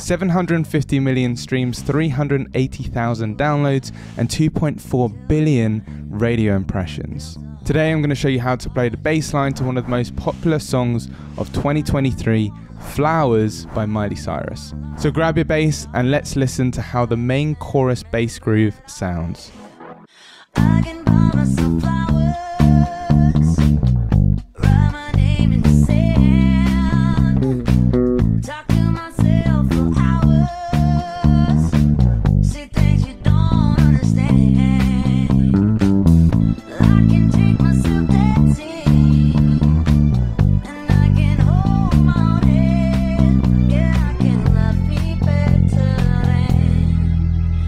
750 million streams, 380,000 downloads, and 2.4 billion radio impressions. Today I'm going to show you how to play the bass line to one of the most popular songs of 2023, Flowers by Miley Cyrus. So grab your bass and let's listen to how the main chorus bass groove sounds. I can buy myself flowers, write my name in the sand, talk to myself for hours, say things you don't understand. I can take myself dancing, and I can hold my own head. Yeah, I can love me better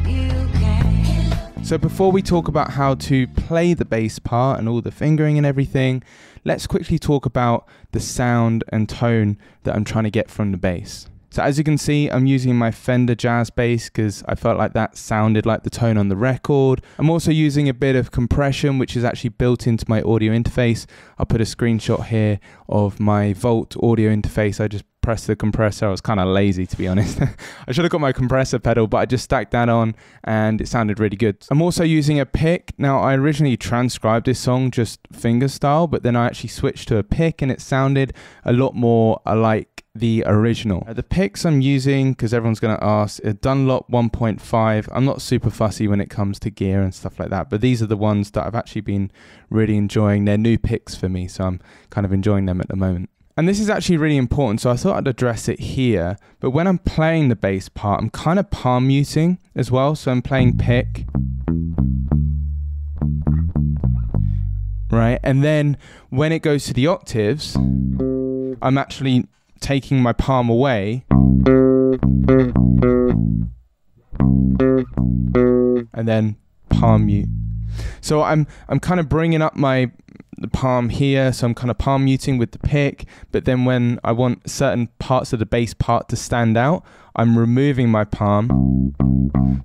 than you can. So before we talk about how to play the bass part and all the fingering and everything, let's quickly talk about the sound and tone that I'm trying to get from the bass. So as you can see, I'm using my Fender Jazz bass because I felt like that sounded like the tone on the record. I'm also using a bit of compression, which is actually built into my audio interface. I'll put a screenshot here of my Volt audio interface. I just pressed the compressor. I was kind of lazy, to be honest. I should have got my compressor pedal, but I just stacked that on and it sounded really good. I'm also using a pick. Now, I originally transcribed this song just finger style, but then I actually switched to a pick and it sounded a lot more like the original. The picks I'm using, because everyone's going to ask, a Dunlop 1.5. I'm not super fussy when it comes to gear and stuff like that, but these are the ones that I've actually been really enjoying. They're new picks for me, so I'm kind of enjoying them at the moment. And this is actually really important, so I thought I'd address it here. But when I'm playing the bass part, I'm kind of palm muting as well. So I'm playing pick, right? And then when it goes to the octaves, I'm actually taking my palm away and then palm mute. So I'm kind of bringing up the palm here, so I'm kind of palm muting with the pick, but then when I want certain parts of the bass part to stand out, I'm removing my palm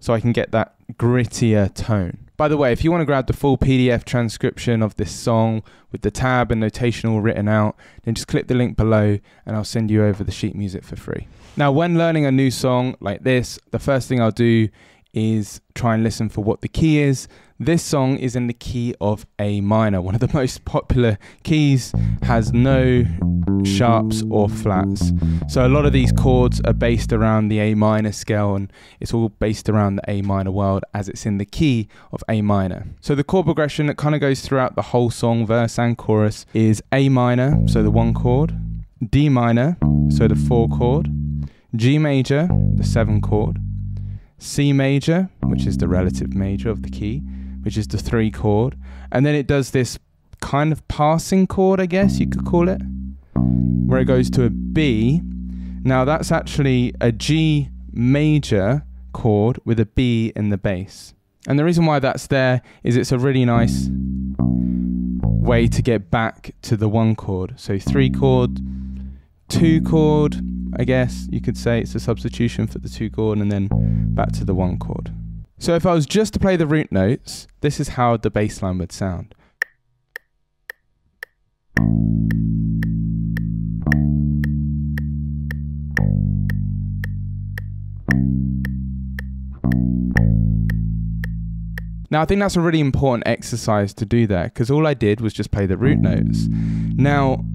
so I can get that grittier tone. By the way, if you want to grab the full PDF transcription of this song with the tab and notation all written out, then just click the link below and I'll send you over the sheet music for free. Now, when learning a new song like this, the first thing I'll do is try and listen for what the key is. This song is in the key of A minor, one of the most popular keys, has no sharps or flats. So a lot of these chords are based around the A minor scale, and it's all based around the A minor world as it's in the key of A minor. So the chord progression that kind of goes throughout the whole song, verse and chorus, is A minor, so the 1 chord, D minor, so the 4 chord, G major, the 7 chord, C major, which is the relative major of the key, which is the 3 chord, and then it does this kind of passing chord, I guess you could call it, where it goes to a B. Now that's actually a G major chord with a B in the bass. And the reason why that's there is it's a really nice way to get back to the 1 chord. So 3 chord, 2 chord, I guess you could say it's a substitution for the 2 chord, and then back to the 1 chord. So if I was just to play the root notes, this is how the bass line would sound. Now, I think that's a really important exercise to do there, because all I did was just play the root notes. Now,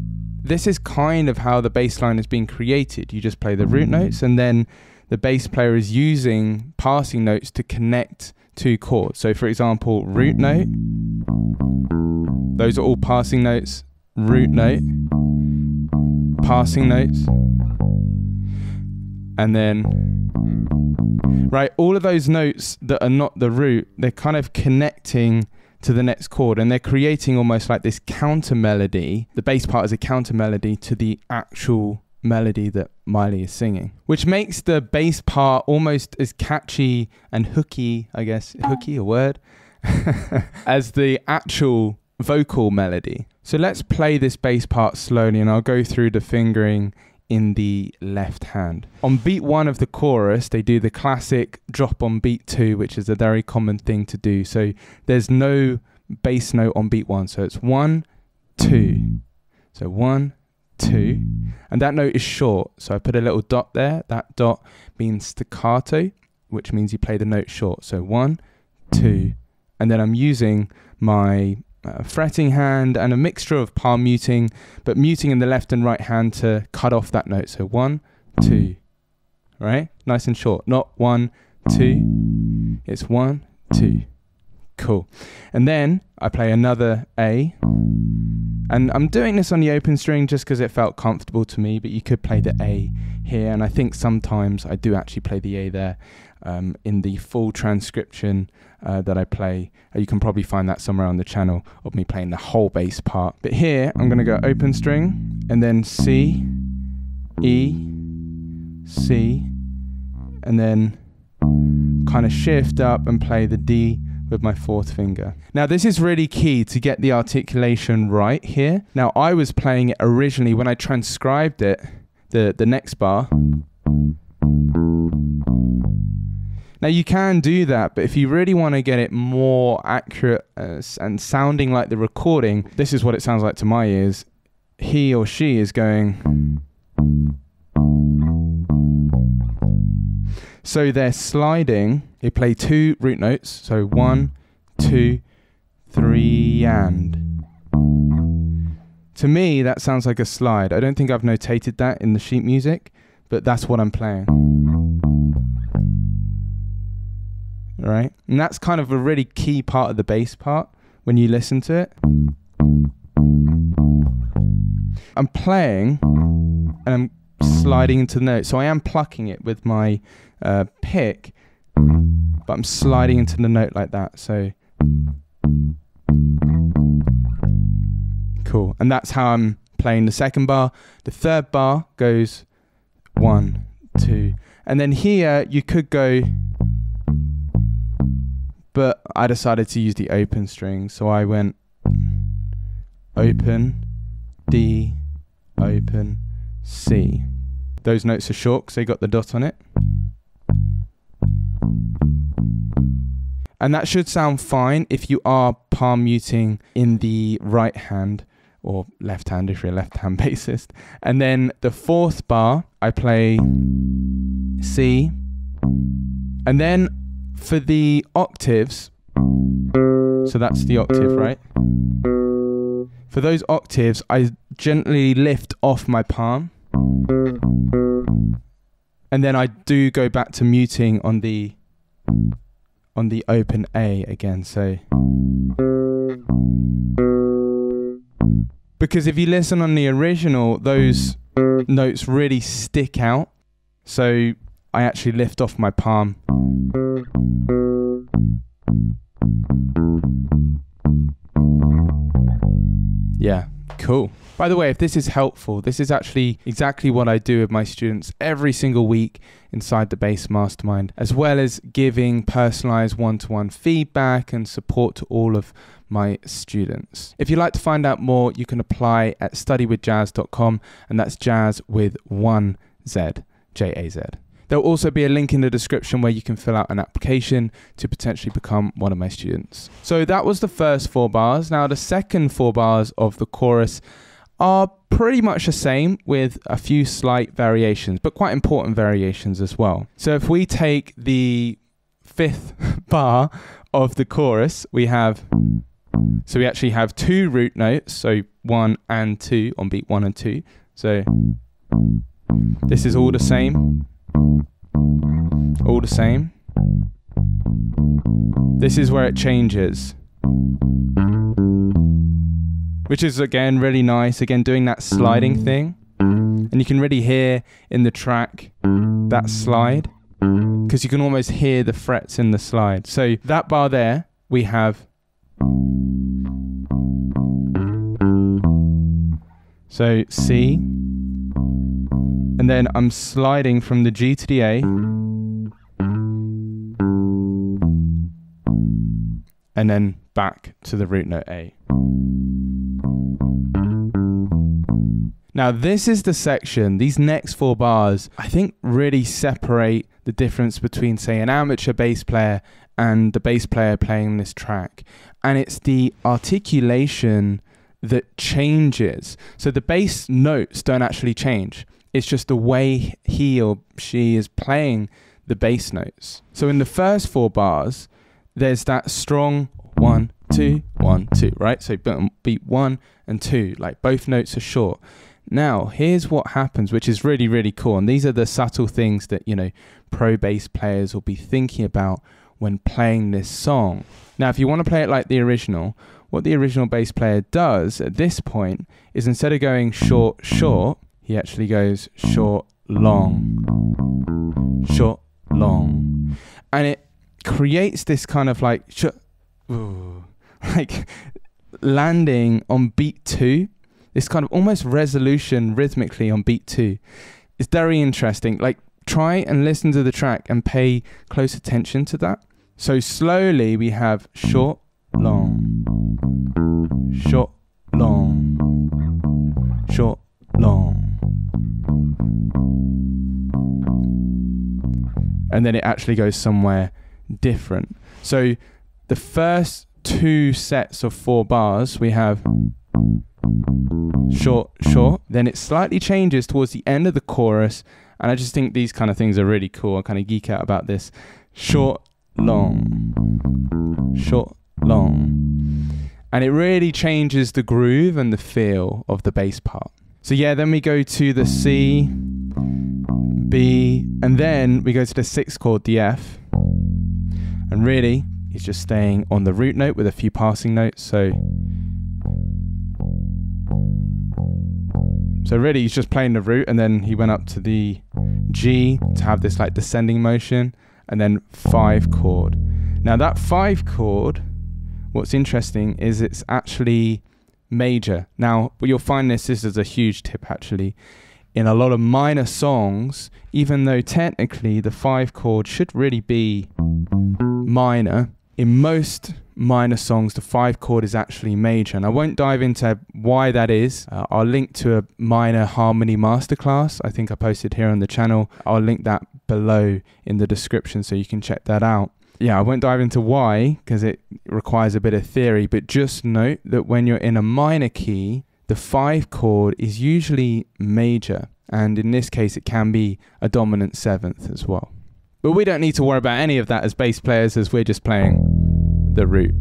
this is kind of how the bass line has been created. You just play the root notes, and then the bass player is using passing notes to connect 2 chords. So for example, root note, those are all passing notes, root note, passing notes, and then, right, all of those notes that are not the root, they're kind of connecting to the next chord, and they're creating almost like this counter melody. The bass part is a counter melody to the actual melody that Miley is singing, which makes the bass part almost as catchy and hooky, I guess, hooky a word, as the actual vocal melody. So let's play this bass part slowly, and I'll go through the fingering in the left hand. On beat 1 of the chorus, they do the classic drop on beat 2, which is a very common thing to do. So there's no bass note on beat 1, so it's 1, 2. So 1, 2. And that note is short, so I put a little dot there. That dot means staccato, which means you play the note short. So 1, 2, and then I'm using my fretting hand and a mixture of palm muting, but muting in the left and right hand to cut off that note. So 1, 2, right? Nice and short, not 1, 2. It's 1, 2. Cool. And then I play another A, and I'm doing this on the open string just because it felt comfortable to me, but you could play the A here, and I think sometimes I do actually play the A there in the full transcription that I play. You can probably find that somewhere on the channel of me playing the whole bass part. But here I'm going to go open string and then C, E, C, and then kind of shift up and play the D with my 4th finger. Now this is really key to get the articulation right here. Now I was playing it originally when I transcribed it, the next bar. Now you can do that, but if you really want to get it more accurate and sounding like the recording, this is what it sounds like to my ears. He or she is going. So they're sliding, they play 2 root notes, so 1, 2, 3, and. To me, that sounds like a slide. I don't think I've notated that in the sheet music, but that's what I'm playing. Right? And that's kind of a really key part of the bass part when you listen to it. I'm playing, and I'm sliding into the note, so I am plucking it with my pick, but I'm sliding into the note like that. So cool. And that's how I'm playing the second bar. The third bar goes 1, 2, and then here you could go, but I decided to use the open string, so I went open, D, open, C. Those notes are short because they got the dot on it. And that should sound fine if you are palm muting in the right hand or left hand if you're a left hand bassist. And then the 4th bar, I play C. And then for the octaves, so that's the octave, right? For those octaves, I gently lift off my palm. And then I do go back to muting on the open A again, so. Because if you listen on the original, those notes really stick out. So I actually lift off my palm. Yeah, cool. By the way, if this is helpful, this is actually exactly what I do with my students every single week inside the Bass Mastermind, as well as giving personalized one-to-one feedback and support to all of my students. If you'd like to find out more, you can apply at studywithjaz.com, and that's jazz with 1 Z, J-A-Z. There'll also be a link in the description where you can fill out an application to potentially become one of my students. So that was the first 4 bars. Now the second 4 bars of the chorus are pretty much the same with a few slight variations, but quite important variations as well. So if we take the 5th bar of the chorus, we actually have 2 root notes, so 1 and 2 on beat 1 and 2. So this is all the same. All the same. This is where it changes, which is again really nice, again doing that sliding thing, and you can really hear in the track that slide because you can almost hear the frets in the slide. So that bar there, we have, so C, and then I'm sliding from the G to the A, and then back to the root note A. Now this is the section, these next 4 bars, I think really separate the difference between, say, an amateur bass player and the bass player playing this track. And it's the articulation that changes. So the bass notes don't actually change. It's just the way he or she is playing the bass notes. So in the first 4 bars, there's that strong 1, 2, 1, 2, right? So beat 1 and 2, like both notes are short. Now, here's what happens, which is really, really cool. And these are the subtle things that, you know, pro bass players will be thinking about when playing this song. Now, if you want to play it like the original, what the original bass player does at this point is instead of going short, short, he actually goes short, long, short, long. And it creates this kind of like, like landing on beat 2, this kind of almost resolution rhythmically on beat 2. It's very interesting. Like, try and listen to the track and pay close attention to that. So slowly we have short, long, short, long, short, long. And then it actually goes somewhere different. So the first 2 sets of 4 bars, we have short, short. Then it slightly changes towards the end of the chorus. And I just think these kind of things are really cool. I kind of geek out about this. Short, long, short, long. And it really changes the groove and the feel of the bass part. So yeah, then we go to the C, B, and then we go to the 6th chord, the F. And really, he's just staying on the root note with a few passing notes. So really, he's just playing the root, and then he went up to the G to have this like descending motion, and then 5 chord. Now that 5 chord, what's interesting is it's actually major. Now, you'll find this is a huge tip actually. In a lot of minor songs, even though technically the 5 chord should really be minor, in most minor songs the 5 chord is actually major, and I won't dive into why that is. I'll link to a minor harmony masterclass I think I posted here on the channel. I'll link that below in the description so you can check that out. Yeah, I won't dive into why because it requires a bit of theory, but just note that when you're in a minor key, the 5 chord is usually major, and in this case it can be a dominant 7th as well. But we don't need to worry about any of that as bass players, as we're just playing the root.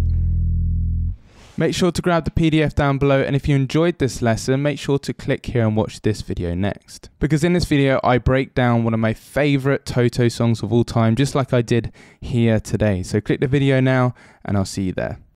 Make sure to grab the PDF down below, and if you enjoyed this lesson, make sure to click here and watch this video next. Because in this video, I break down one of my favorite Toto songs of all time, just like I did here today. So click the video now, and I'll see you there.